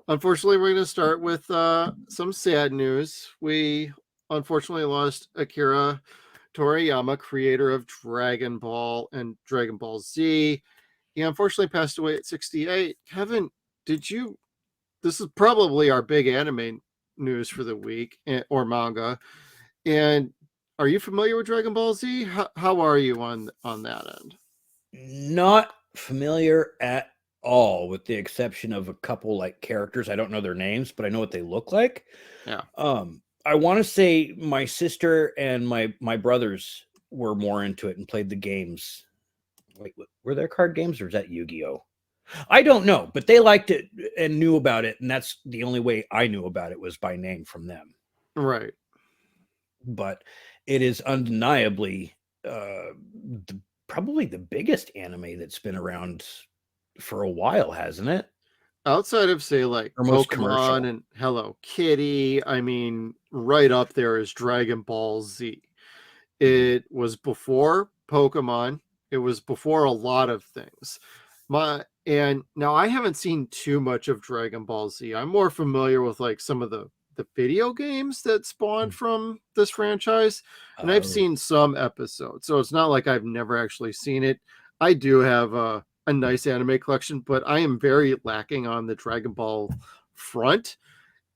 Unfortunately, we're going to start with some sad news. We unfortunately lost Akira Toriyama, creator of Dragon Ball and Dragon Ball Z. He unfortunately passed away at 68. Kevin, did you? This is probably our big anime news for the week or manga. And are you familiar with Dragon Ball Z? How are you on that end? Not familiar at all, with the exception of a couple like characters. I don't know their names, but I know what they look like. Yeah. I want to say my sister and my brothers were more into it and played the games. Wait, were there card games or is that Yu-Gi-Oh? I don't know, but they liked it and knew about it, and that's the only way I knew about it was by name from them. Right. But it is undeniably probably the biggest anime that's been around for a while, hasn't it? Outside of, say, like Or most Pokemon commercial. and Hello Kitty, I mean, right up there is Dragon Ball Z. Mhm. It was before Pokemon. It was before a lot of things. And now I haven't seen too much of Dragon Ball Z. I'm more familiar with like some of the video games that spawned from this franchise, and I've Oh, seen some episodes. So it's not like I've never actually seen it. I do have a nice anime collection, but I am very lacking on the Dragon Ball front.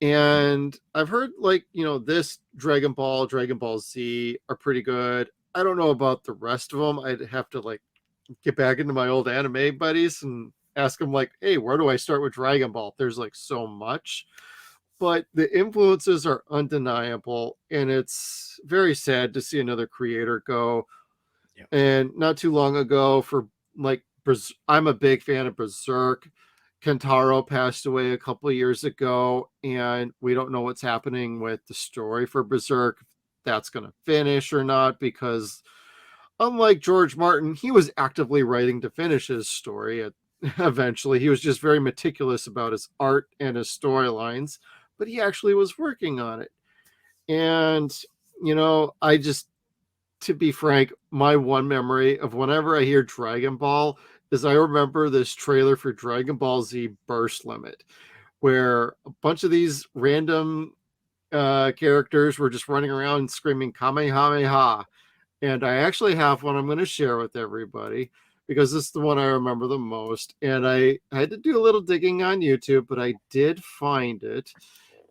And I've heard like, this Dragon Ball Z are pretty good. I don't know about the rest of them. I'd have to like get back into my old anime buddies and ask them like, hey, where do I start with Dragon Ball? There's like so much. But the influences are undeniable, and it's very sad to see another creator go. yeah. And not too long ago, for like, I'm a big fan of Berserk. Kentaro passed away a couple of years ago, and we don't know what's happening with the story for Berserk. If that's going to finish or not, because unlike George Martin, he was actively writing to finish his story. Eventually, he was just very meticulous about his art and his storylines, but he actually was working on it. And, I just, to be frank, my one memory of whenever I hear Dragon Ball is I remember this trailer for Dragon Ball Z Burst Limit, where a bunch of these random characters were just running around screaming Kamehameha. And I actually have one I'm going to share with everybody because this is the one I remember the most. And I had to do a little digging on YouTube, but I did find it.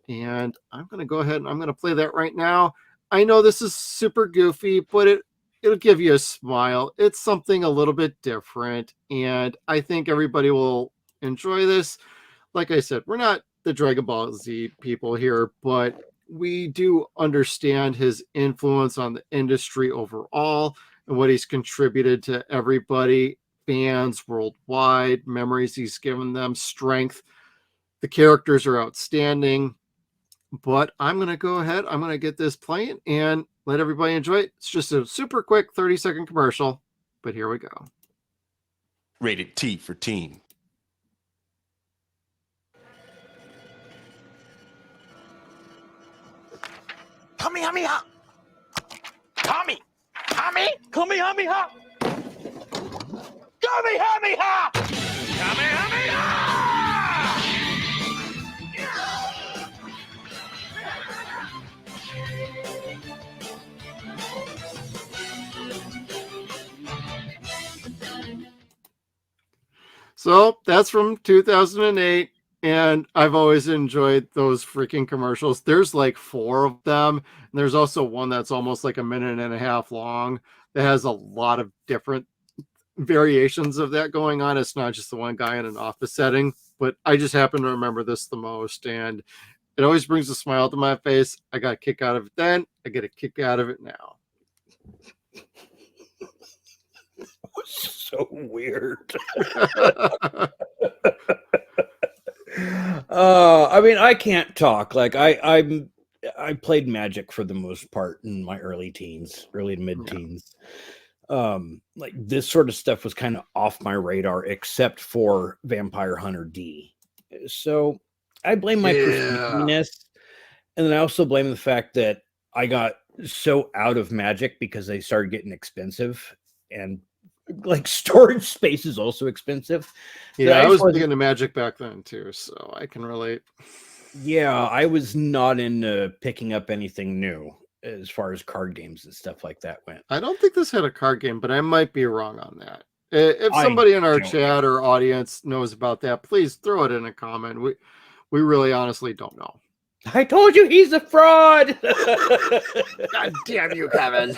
And I'm going to go ahead and I'm going to play that right now. I know this is super goofy, but it'll give you a smile. It's something a little bit different, and I think everybody will enjoy this. Like I said, we're not the Dragon Ball Z people here, but we do understand his influence on the industry overall and what he's contributed to everybody, fans worldwide, memories he's given them, strength. The characters are outstanding. But I'm going to go ahead. I'm going to get this playing and let everybody enjoy it. It's just a super quick 30-second commercial, but here we go. Rated T for teen. Kamehameha! Kami! Kami! Kamehameha! Kamehameha! Kamehameha! So that's from 2008. And I've always enjoyed those freaking commercials. There's like 4 of them. And there's also one that's almost like a minute and a half long that has a lot of different variations of that going on. It's not just the one guy in an office setting, but I just happen to remember this the most. And it always brings a smile to my face. I got a kick out of it then. I get a kick out of it now. So weird. I mean, I can't talk. Like I played Magic for the most part in my early to mid-teens. Like this sort of stuff was kind of off my radar, except for Vampire Hunter D. So I blame my persnicketyness, and then I also blame the fact that I got so out of Magic because they started getting expensive, and like storage space is also expensive. So Yeah, I just was wasn't- big into Magic back then too, so I can relate. Yeah, I was not into picking up anything new as far as card games and stuff like that went. I don't think this had a card game, but I might be wrong on that. If I somebody in our don't chat or audience knows about that, please throw it in a comment. We really honestly don't know. I told you he's a fraud. God damn you, Kevin.